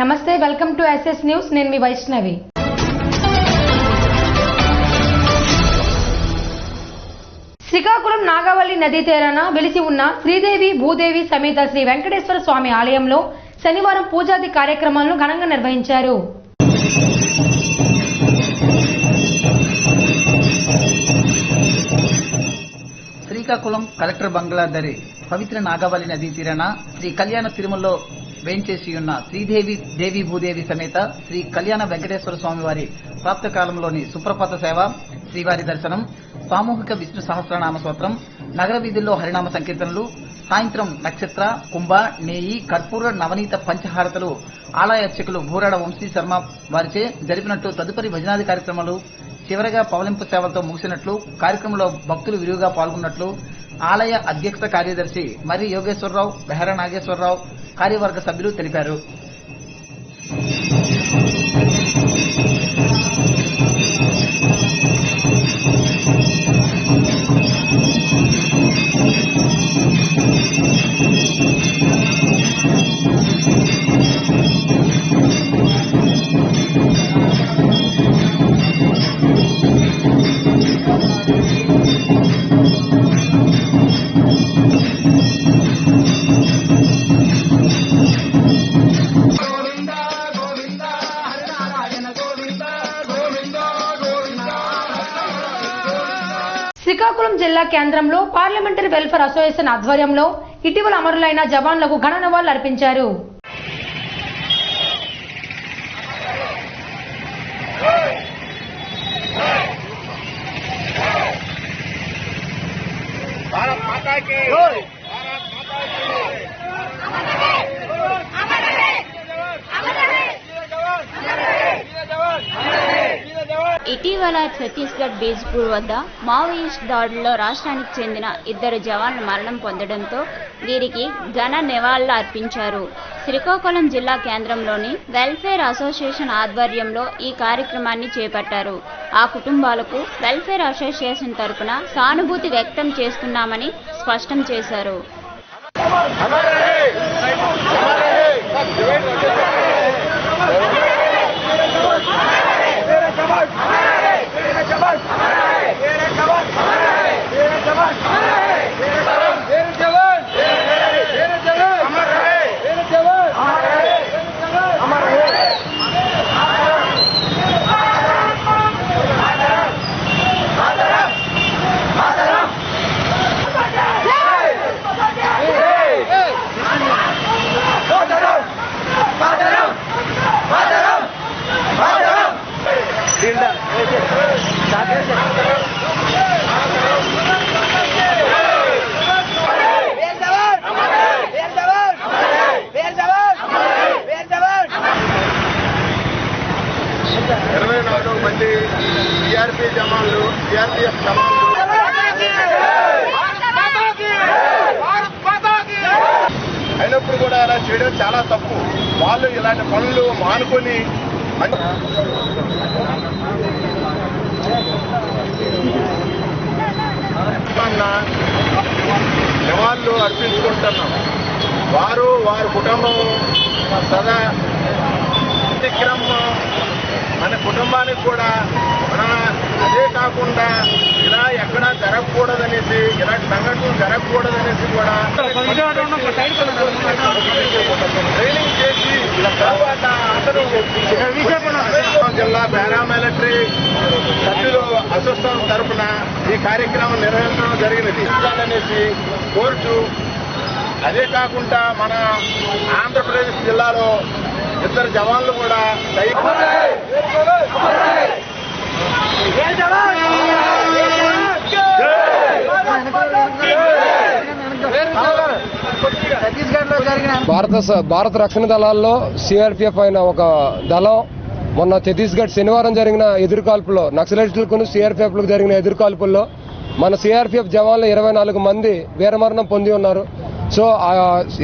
నమస్తే, welcome to SS news. నేను మీ వైష్ణవి. శ్రీకాకుళం నాగావళి నదీ తీరాన వెలిసి ఉన్న శ్రీదేవి భూదేవి సమేత శ్రీ వెంకటేశ్వర స్వామి ఆలయంలో శనివారం పూజాది కార్యక్రమాలను ఘనంగా నిర్వహించారు. శ్రీకాకుళం కలెక్టర్ బంగ్లా దరి పవిత్ర నాగావళి నదీ తీరాన శ్రీ కళ్యాణ తిరుమలలో వేంచేసి ఉన్న శ్రీదేవి భూదేవి సమేత శ్రీ కళ్యాణ వెంకటేశ్వర స్వామి వారి ప్రాప్త కాలంలోని సుప్రభాత సేవ, శ్రీవారి దర్శనం, సామూహిక విష్ణు సహస్రనామ స్తోత్రం, నగర వీధుల్లో హరినామ సంకీర్తనలు, సాయంత్రం నక్షత్ర, కుంభ, నేయి, కర్పూర, నవనీత పంచహారతలు ఆలయ అర్చకులు భూరాడ వంశీ శర్మ వారిచే జరిపినట్లు, తదుపరి భజనాది కార్యక్రమాలు చివరగా పవలింపు సేవలతో ముగిసినట్లు, కార్యక్రమంలో భక్తులు విరివిగా పాల్గొన్నట్లు ఆలయ అధ్యక్ష కార్యదర్శి మర్రి యోగేశ్వరరావు, బెహర నాగేశ్వరరావు కార్యవర్గ సభ్యులు తెలిపారు. శ్రీకాకుళం జిల్లా కేంద్రంలో పార్లమెంటరీ వెల్ఫేర్ అసోసియేషన్ ఆధ్వర్యంలో ఇటీవల అమరులైన జవాన్లకు ఘన నివాళులు అర్పించారు. ఇటీవల ఛత్తీస్గఢ్ బీజ్పూర్ వద్ద మావోయిస్ట్ దాడుల్లో రాష్ట్రానికి చెందిన 2 జవాన్లు మరణం పొందడంతో వీరికి ఘన నివాళులు అర్పించారు. శ్రీకాకుళం జిల్లా కేంద్రంలోని వెల్ఫేర్ అసోసియేషన్ ఆధ్వర్యంలో ఈ కార్యక్రమాన్ని చేపట్టారు. ఆ కుటుంబాలకు వెల్ఫేర్ అసోసియేషన్ తరపున సానుభూతి వ్యక్తం చేస్తున్నామని స్పష్టం చేశారు. అయినప్పుడు కూడా అలా చేయడం చాలా తప్పు. వాళ్ళు ఇలాంటి పనులు మానుకొని నివాళులు అర్పించుకుంటున్నాం. వారి కుటుంబం సదా అతిక్రమం మన కుటుంబానికి కూడా అదే కాకుండా ఇలా ఎక్కడా జరగకూడదనేసి, ఇలాంటి సంఘటనలు జరగకూడదనేసి కూడా ట్రైనింగ్ చేసి తర్వాత అందరూ జిల్లా పారామిలిటరీ సభ్యులు అసోసియేషన్ తరఫున ఈ కార్యక్రమం నిర్వహించడం జరిగినది అనేసి కోరుతూ, అదే కాకుండా మన ఆంధ్రప్రదేశ్ జిల్లాలో 2 జవాన్లు కూడా భారత రక్షణ దళాల్లో సిఆర్పిఎఫ్ అయిన ఒక దళం మొన్న ఛత్తీస్గఢ్ శనివారం జరిగిన ఎదురుకాల్పులో నక్సలైట్లకు సిఆర్పిఎఫ్లకు జరిగిన ఎదురుకాల్పుల్లో మన సిఆర్పిఎఫ్ జవాన్లు 24 మంది వీరమరణం పొంది ఉన్నారు. సో ఆ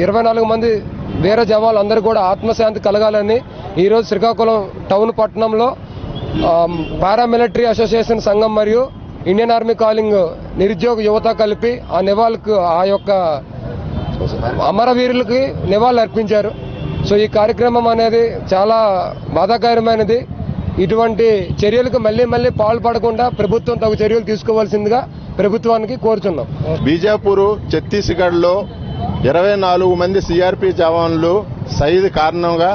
24 మంది వీర జవాన్లు అందరూ కూడా ఆత్మశాంతి కలగాలని ఈరోజు శ్రీకాకుళం టౌన్ పట్టణంలో పారామిలిటరీ అసోసియేషన్ సంఘం మరియు ఇండియన్ ఆర్మీ కాలింగ్ నిరుద్యోగ యువత కలిపి ఆ నివాళులకు ఆ యొక్క అమరవీరులకి నివాళులు అర్పించారు. సో ఈ కార్యక్రమం అనేది చాలా బాధాకరమైనది. ఇటువంటి చర్యలకు మళ్లీ పాల్పడకుండా ప్రభుత్వం తగు చర్యలు తీసుకోవాల్సిందిగా ప్రభుత్వానికి కోరుతున్నాం. బీజాపూర్ ఛత్తీస్గఢ్లో 24 మంది సిఆర్పి జవాన్లు సైద్ కారణంగా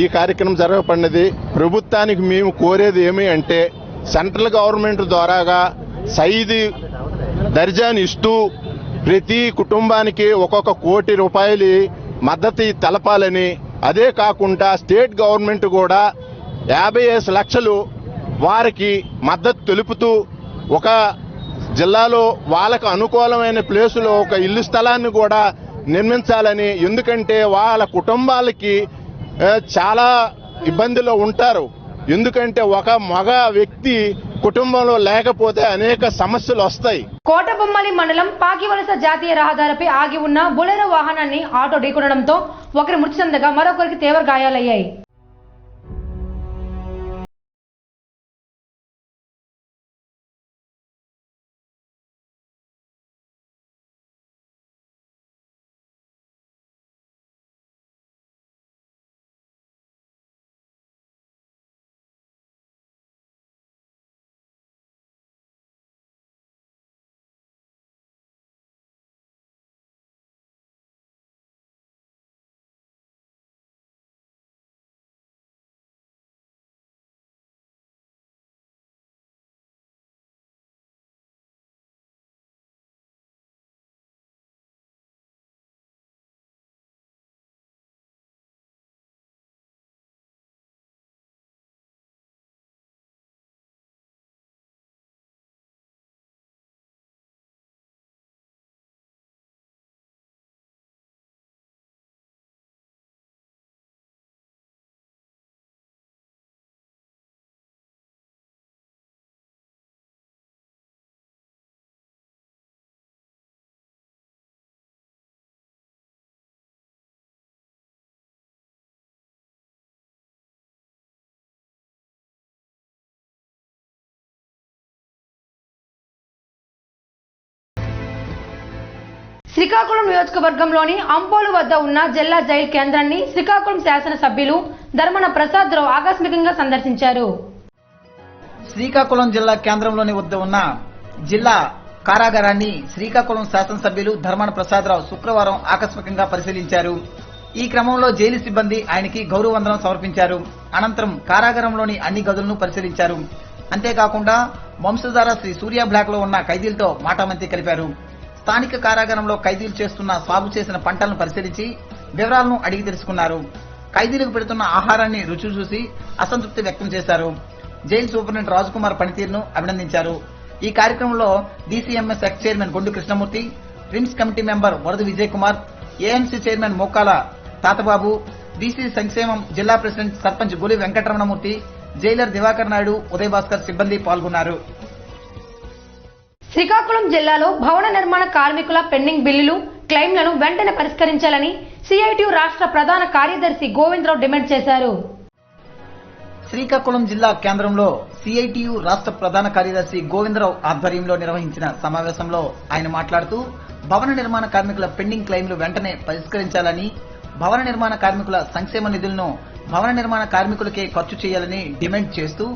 ఈ కార్యక్రమం జరగబడినది. ప్రభుత్వానికి మేము కోరేది ఏమి అంటే సెంట్రల్ గవర్నమెంట్ ద్వారాగా సైద్ దర్జాను ఇస్తూ ప్రతి కుటుంబానికి ఒక్కొక్క కోటి రూపాయలు మద్దతు తెలపాలని, అదే కాకుండా స్టేట్ గవర్నమెంట్ కూడా 50 లక్షలు వారికి మద్దతు తెలుపుతూ ఒక జిల్లాలో వాళ్ళకు అనుకూలమైన ప్లేసులో ఒక ఇల్లు స్థలాన్ని కూడా నిర్మించాలని. ఎందుకంటే వాళ్ళ కుటుంబాలకి చాలా ఇబ్బందిలో ఉంటారు. ఎందుకంటే ఒక మగ వ్యక్తి కుటుంబంలో లేకపోతే అనేక సమస్యలు వస్తాయి. కోటబొమ్మలి మండలం పాకివలస జాతీయ రహదారిపై ఆగి ఉన్న బొలెరో వాహనాన్ని ఆటో ఢీకొనడంతో ఒకరి మృతి చెందగా మరొకరికి తీవ్ర గాయాలయ్యాయి. శ్రీకాకుళం నియోజకవర్గంలోని అంపోలు వద్ద ఉన్న జిల్లా జైలు కేంద్రాన్ని శ్రీకాకుళం శాసనసభ్యులు ధర్మన ప్రసాదరావు ఆకస్మికంగా సందర్శించారు. శ్రీకాకుళం జిల్లా కేంద్రంలోని వద్ద ఉన్న జిల్లా కారాగారాన్ని శ్రీకాకుళం శాసనసభ్యులు ధర్మన ప్రసాదరావు శుక్రవారం ఆకస్మికంగా పరిశీలించారు. ఈ క్రమంలో జైలు సిబ్బంది ఆయనకి గౌరవ వందనం సమర్పించారు. అనంతరం కారాగారంలోని అన్ని గదులను పరిశీలించారు. అంతేకాకుండా వంశధార శ్రీ సూర్య బ్లాక్ లో ఉన్న ఖైదీలతో మాటామంతి కలిపారు. స్థానిక కారాగారంలో ఖైదీలు చేస్తున్న సాగు చేసిన పంటలను పరిశీలించి వివరాలను అడిగి తెలుసుకున్నారు. ఖైదీలకు పెడుతున్న ఆహారాన్ని రుచి చూసి అసంతృప్తి వ్యక్తం చేశారు. జైలు సూపరింటెండెంట్ రాజ్కుమార్ పనితీరును అభినందించారు. ఈ కార్యక్రమంలో DCMS X chairman Gondu Krishnamurthy, RIMS committee member వరద విజయ్ కుమార్, ఏఎంసీ చైర్మన్ మోకాల తాతబాబు, బీసీ సంక్షేమం జిల్లా ప్రెసిడెంట్ సర్పంచ్ గొలి వెంకటరమణమూర్తి, జైలర్ దివాకర్ నాయుడు, ఉదయ్ భాస్కర్ సిబ్బంది పాల్గొన్నారు. శ్రీకాకుళం జిల్లాలో భవన నిర్మాణ కార్మికుల పెండింగ్ బిల్లులు, క్లెయిమ్లను వెంటనే పరిష్కరించాలని సిఐటియు రాష్ట్ర ప్రధాన కార్యదర్శి గోవిందరావు డిమాండ్ చేశారు. శ్రీకాకుళం జిల్లా కేంద్రంలో సిఐటియు రాష్ట్ర ప్రధాన కార్యదర్శి గోవిందరావు ఆధ్వర్యంలో నిర్వహించిన సమావేశంలో ఆయన మాట్లాడుతూ భవన నిర్మాణ కార్మికుల పెండింగ్ క్లెయిమ్లు వెంటనే పరిష్కరించాలని, భవన నిర్మాణ కార్మికుల సంక్షేమ నిధులను భవన నిర్మాణ కార్మికులకే ఖర్చు చేయాలని డిమాండ్ చేస్తూ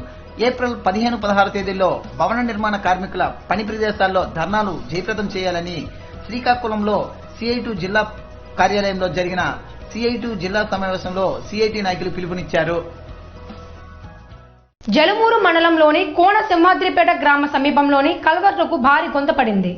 ఏప్రిల్ 15-16 తేదీల్లో భవన నిర్మాణ కార్మికుల పని ప్రదేశాల్లో ధర్నాలు జయప్రదం చేయాలని శ్రీకాకుళంలో సిఐటియు జిల్లా కార్యాలయంలో జరిగిన సిఐటియు జిల్లా సమావేశంలో సిఐటి నాయకులు పిలుపునిచ్చారు. జలుమూరు మండలంలోని కోన సింహాద్రిపేట గ్రామ సమీపంలోని కల్వర్టుకు భారీ గుంత పడింది.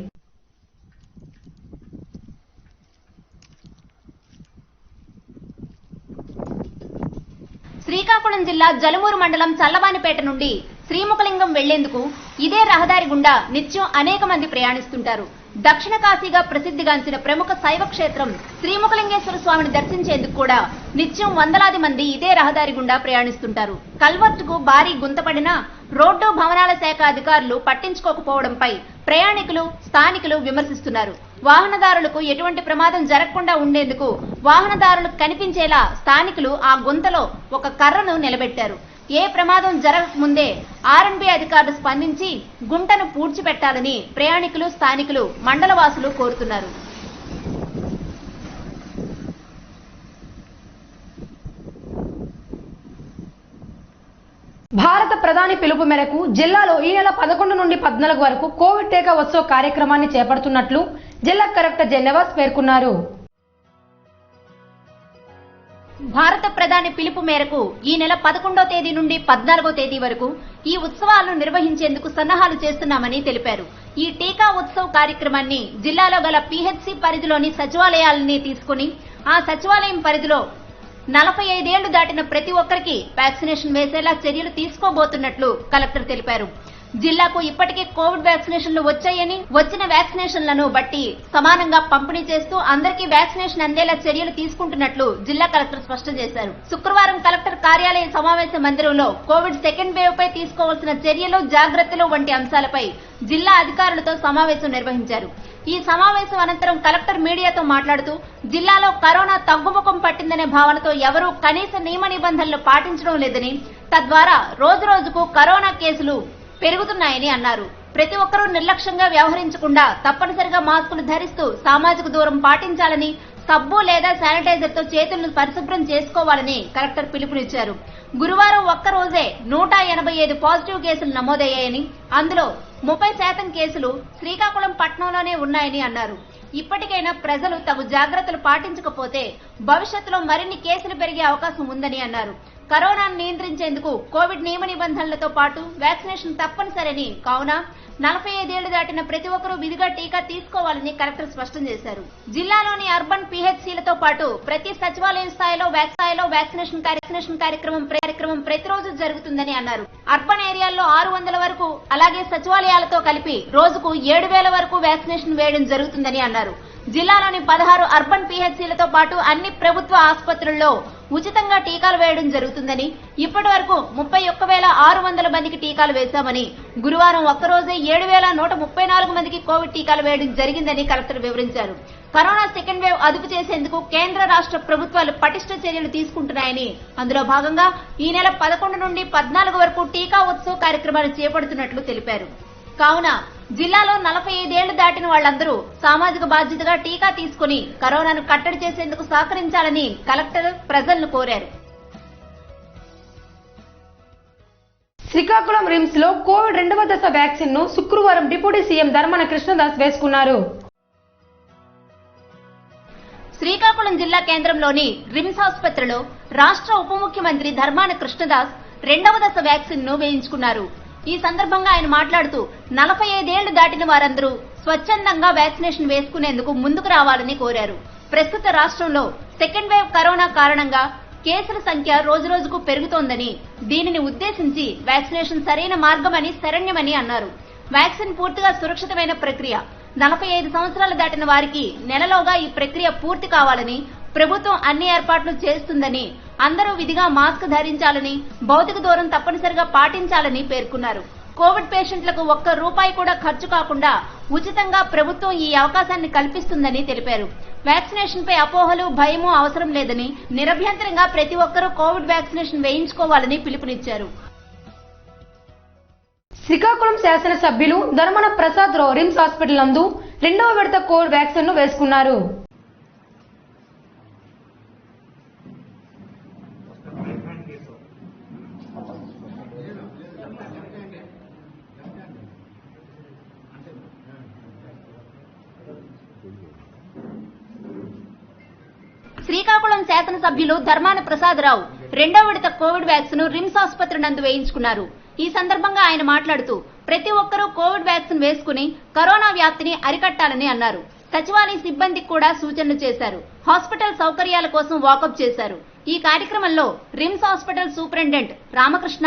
శ్రీకాకుళం జిల్లా జలుమూరు మండలం చల్లవానిపేట నుండి శ్రీముఖలింగం వెళ్లేందుకు ఇదే రహదారి గుండా నిత్యం అనేక మంది ప్రయాణిస్తుంటారు. దక్షిణ కాశీగా ప్రసిద్ధిగాంచిన ప్రముఖ శైవ క్షేత్రం శ్రీముఖలింగేశ్వర స్వామిని దర్శించేందుకు కూడా నిత్యం వందలాది మంది ఇదే రహదారి గుండా ప్రయాణిస్తుంటారు. కల్వర్టుకు భారీ గుంతపడినా రోడ్డు భవనాల శాఖ అధికారులు పట్టించుకోకపోవడంపై ప్రయాణికులు, స్థానికులు విమర్శిస్తున్నారు. వాహనదారులకు ఎటువంటి ప్రమాదం జరగకుండా ఉండేందుకు వాహనదారులకు కనిపించేలా స్థానికులు ఆ గుంతలో ఒక కర్రను నిలబెట్టారు. ఏ ప్రమాదం జరగకముందే ఆర్ఎన్బి అధికారులు స్పందించి గుంటను పూడ్చిపెట్టాలని ప్రయాణికులు, స్థానికులు, మండలవాసులు కోరుతున్నారు. భారత ప్రధాని పిలుపు మేరకు జిల్లాలో ఈ నెల 11 నుండి 14 వరకు కోవిడ్ టీకా ఉత్సవ్ కార్యక్రమాన్ని చేపడుతున్నట్లు జిల్లా కలెక్టర్ జెన్నవాస్ పేర్కొన్నారు. భారత ప్రధాని పిలుపు మేరకు ఈ నెల 11వ తేదీ నుండి 14వ తేదీ వరకు ఈ ఉత్సవాలను నిర్వహించేందుకు సన్నాహాలు చేస్తున్నామని తెలిపారు. ఈ టీకా ఉత్సవ్ కార్యక్రమాన్ని జిల్లాలో గల పీహెచ్సీ పరిధిలోని సచివాలయాలని తీసుకుని ఆ సచివాలయం పరిధిలో 45 ఏళ్లు దాటిన ప్రతి ఒక్కరికి వ్యాక్సినేషన్ వేసేలా చర్యలు తీసుకోబోతున్నట్లు కలెక్టర్ తెలిపారు. జిల్లాకు ఇప్పటికే కోవిడ్ వ్యాక్సినేషన్లు వచ్చాయని వచ్చిన వ్యాక్సినేషన్లను బట్టి సమానంగా పంపిణీ చేస్తూ అందరికీ వ్యాక్సినేషన్ అందేలా చర్యలు తీసుకుంటున్నట్లు జిల్లా కలెక్టర్ స్పష్టం చేశారు. శుక్రవారం కలెక్టర్ కార్యాలయ సమావేశ మందిరంలో కోవిడ్ సెకండ్ వేవ్ పై తీసుకోవాల్సిన చర్యలు, జాగ్రత్తలు వంటి అంశాలపై జిల్లా అధికారులతో సమావేశం నిర్వహించారు. ఈ సమావేశం అనంతరం కలెక్టర్ మీడియాతో మాట్లాడుతూ జిల్లాలో కరోనా తగ్గుముఖం పట్టిందనే భావనతో ఎవరూ కనీస నియమ నిబంధనలు పాటించడం లేదని, తద్వారా రోజురోజుకు కరోనా కేసులు పెరుగుతున్నాయని అన్నారు. ప్రతి ఒక్కరూ నిర్లక్ష్యంగా వ్యవహరించకుండా తప్పనిసరిగా మాస్కులు ధరిస్తూ సామాజిక దూరం పాటించాలని, సబ్బు లేదా శానిటైజర్ తో చేతులను పరిశుభ్రం చేసుకోవాలని కలెక్టర్ పిలుపునిచ్చారు. గురువారం ఒక్కరోజే 185 పాజిటివ్ కేసులు నమోదయ్యాయని, అందులో 30% కేసులు శ్రీకాకుళం పట్టణంలోనే ఉన్నాయని అన్నారు. ఇప్పటికైనా ప్రజలు తగు జాగ్రత్తలు పాటించకపోతే భవిష్యత్తులో మరిన్ని కేసులు పెరిగే అవకాశం ఉందని అన్నారు. కరోనాను నియంత్రించేందుకు కోవిడ్ నియమ నిబంధనలతో పాటు వ్యాక్సినేషన్ తప్పనిసరని, కావున 45 ఏళ్లు దాటిన ప్రతి ఒక్కరూ విధిగా టీకా తీసుకోవాలని కలెక్టర్ స్పష్టం చేశారు. జిల్లాలోని అర్బన్ పీహెచ్సీలతో పాటు ప్రతి సచివాలయం స్థాయిలో వ్యాక్సినేషన్ కార్యక్రమం ప్రతిరోజు జరుగుతుందని అన్నారు. అర్బన్ ఏరియాల్లో 600 వరకు, అలాగే సచివాలయాలతో కలిపి రోజుకు 7,000 వరకు వ్యాక్సినేషన్ వేయడం జరుగుతుందని అన్నారు. జిల్లాలోని 16 అర్బన్ పీహెచ్సీలతో పాటు అన్ని ప్రభుత్వ ఆసుపత్రుల్లో ఉచితంగా టీకాలు వేయడం జరుగుతుందని, ఇప్పటి వరకు 31,600 మందికి టీకాలు వేశామని, గురువారం ఒక్కరోజే 7,134 మందికి కోవిడ్ టీకాలు వేయడం జరిగిందని కలెక్టర్ వివరించారు. కరోనా సెకండ్ వేవ్ అదుపు చేసేందుకు కేంద్ర రాష్ట్ర ప్రభుత్వాలు పటిష్ట చర్యలు తీసుకుంటున్నాయని, అందులో భాగంగా ఈ నెల 11 నుండి 14 వరకు టీకా ఉత్సవ్ కార్యక్రమాలు చేపడుతున్నట్లు తెలిపారు. కావున జిల్లాలో 45 ఏళ్లు దాటిన వాళ్లందరూ సామాజిక బాధ్యతగా టీకా తీసుకుని కరోనాను కట్టడి చేసేందుకు సహకరించాలని కలెక్టర్ ప్రజలను కోరారు. శ్రీకాకుళం రిమ్స్ లో కోవిడ్ 2వ దశ వ్యాక్సిన్ ను శుక్రవారం డిప్యూటీ సీఎం ధర్మాన కృష్ణదాస్ వేసుకున్నారు. శ్రీకాకుళం జిల్లా కేంద్రంలోని రిమ్స్ ఆసుపత్రిలో రాష్ట్ర ఉప ముఖ్యమంత్రి ధర్మాన కృష్ణదాస్ 2వ దశ వ్యాక్సిన్ ను వేయించుకున్నారు. ఈ సందర్భంగా ఆయన మాట్లాడుతూ 45 ఏళ్లు దాటిన వారందరూ స్వచ్ఛందంగా వ్యాక్సినేషన్ వేసుకునేందుకు ముందుకు రావాలని కోరారు. ప్రస్తుత రాష్ట్రంలో సెకండ్ వేవ్ కరోనా కారణంగా కేసుల సంఖ్య రోజురోజుకు పెరుగుతోందని, దీనిని ఉద్దేశించి వ్యాక్సినేషన్ సరైన మార్గమని, శరణ్యమని అన్నారు. వ్యాక్సిన్ పూర్తిగా సురక్షితమైన ప్రక్రియ. 45 సంవత్సరాలు దాటిన వారికి నెలలోగా ఈ ప్రక్రియ పూర్తి కావాలని, ప్రభుత్వం అన్ని ఏర్పాట్లు చేస్తుందని, అందరూ విధిగా మాస్క్ ధరించాలని, భౌతిక దూరం తప్పనిసరిగా పాటించాలని పేర్కొన్నారు. కోవిడ్ పేషెంట్లకు ₹1 కూడా ఖర్చు కాకుండా ఉచితంగా ప్రభుత్వం ఈ అవకాశాన్ని కల్పిస్తుందని తెలిపారు. వ్యాక్సినేషన్ పై అపోహలు, భయము అవసరం లేదని, నిరభ్యంతరంగా ప్రతి ఒక్కరూ కోవిడ్ వ్యాక్సినేషన్ వేయించుకోవాలని పిలుపునిచ్చారు. శ్రీకాకుళం శాసనసభ్యులు ధర్మాన ప్రసాద్ రావు రిమ్స్ హాస్పిటల్ నందు 2వ విడత కోవిడ్ వ్యాక్సిన్ ను వేసుకున్నారు. శ్రీకాకుళం శాసనసభ్యులు ధర్మాన ప్రసాదరావు 2వ విడత కోవిడ్ వ్యాక్సిన్ రిమ్స్ ఆసుపత్రి నందు వేయించుకున్నారు. ఈ సందర్భంగా ఆయన మాట్లాడుతూ ప్రతి ఒక్కరూ కోవిడ్ వ్యాక్సిన్ వేసుకుని కరోనా వ్యాప్తిని అరికట్టాలని అన్నారు. సచివాలయ సిబ్బందికి కూడా సూచనలు చేశారు. హాస్పిటల్ సౌకర్యాల కోసం వాకప్ చేశారు. ఈ కార్యక్రమంలో RIMS hospital superintendent Ramakrishna,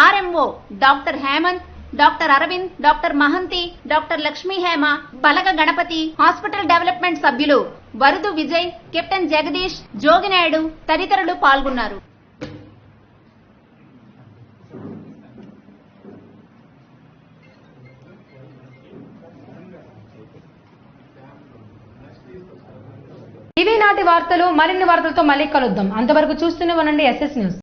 RMO doctor Hemanth, doctor Aravind, doctor Mahanthi, doctor Lakshmi Hema, Balaga Ganapathi, hospital development సభ్యులు వరుదు విజయ్, కెప్టెన్ జగదీష్, జోగినాయుడు తదితరులు పాల్గొన్నారు. ఇవి నాటి వార్తలు. మరిన్ని వార్తలతో మళ్ళీ కలుద్దాం. అంతవరకు చూస్తూనే ఉండండి SS న్యూస్.